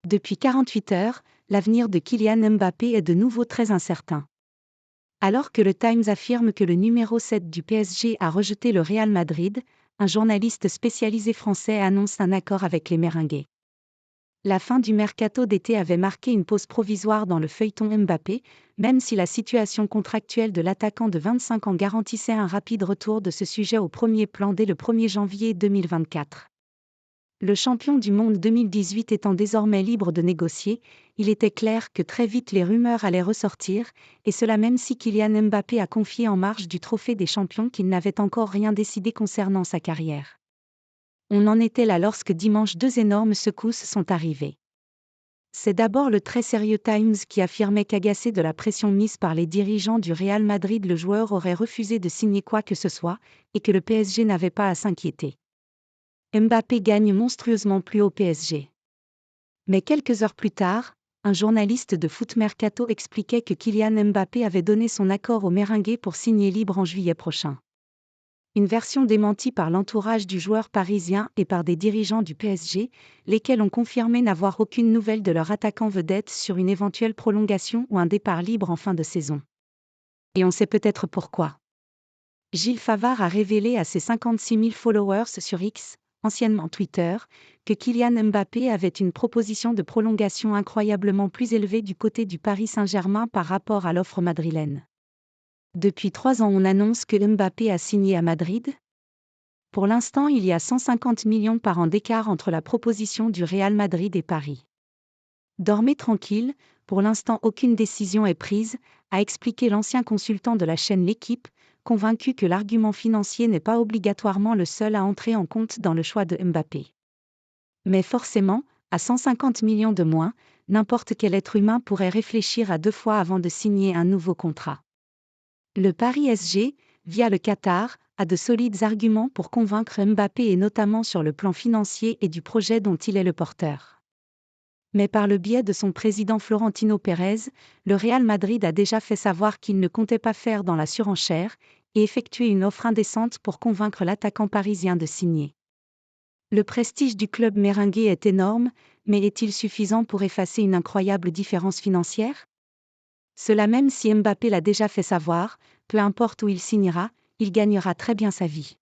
Depuis 48 heures, l'avenir de Kylian Mbappé est de nouveau très incertain. Alors que le Times affirme que le numéro 7 du PSG a rejeté le Real Madrid, un journaliste spécialisé français annonce un accord avec les Merengues. La fin du mercato d'été avait marqué une pause provisoire dans le feuilleton Mbappé, même si la situation contractuelle de l'attaquant de 25 ans garantissait un rapide retour de ce sujet au premier plan dès le 1er janvier 2024. Le champion du monde 2018 étant désormais libre de négocier, il était clair que très vite les rumeurs allaient ressortir, et cela même si Kylian Mbappé a confié en marge du trophée des champions qu'il n'avait encore rien décidé concernant sa carrière. On en était là lorsque dimanche 2 énormes secousses sont arrivées. C'est d'abord le très sérieux Times qui affirmait qu'agacé de la pression mise par les dirigeants du Real Madrid, le joueur aurait refusé de signer quoi que ce soit, et que le PSG n'avait pas à s'inquiéter. Mbappé gagne monstrueusement plus au PSG. Mais quelques heures plus tard, un journaliste de Foot Mercato expliquait que Kylian Mbappé avait donné son accord aux Merengues pour signer libre en juillet prochain. Une version démentie par l'entourage du joueur parisien et par des dirigeants du PSG, lesquels ont confirmé n'avoir aucune nouvelle de leur attaquant vedette sur une éventuelle prolongation ou un départ libre en fin de saison. Et on sait peut-être pourquoi. Gilles Favard a révélé à ses 56 000 followers sur X, anciennement Twitter, que Kylian Mbappé avait une proposition de prolongation incroyablement plus élevée du côté du Paris Saint-Germain par rapport à l'offre madrilène. Depuis 3 ans, on annonce que Mbappé a signé à Madrid. Pour l'instant, il y a 150 millions par an d'écart entre la proposition du Real Madrid et Paris. Dormez tranquille, pour l'instant aucune décision est prise, a expliqué l'ancien consultant de la chaîne L'Équipe, convaincu que l'argument financier n'est pas obligatoirement le seul à entrer en compte dans le choix de Mbappé. Mais forcément, à 150 millions de moins, n'importe quel être humain pourrait réfléchir à 2 fois avant de signer un nouveau contrat. Le Paris SG, via le Qatar, a de solides arguments pour convaincre Mbappé et notamment sur le plan financier et du projet dont il est le porteur. Mais par le biais de son président Florentino Pérez, le Real Madrid a déjà fait savoir qu'il ne comptait pas faire dans la surenchère et effectuer une offre indécente pour convaincre l'attaquant parisien de signer. Le prestige du club merengue est énorme, mais est-il suffisant pour effacer une incroyable différence financière ? Cela même si Mbappé l'a déjà fait savoir, peu importe où il signera, il gagnera très bien sa vie.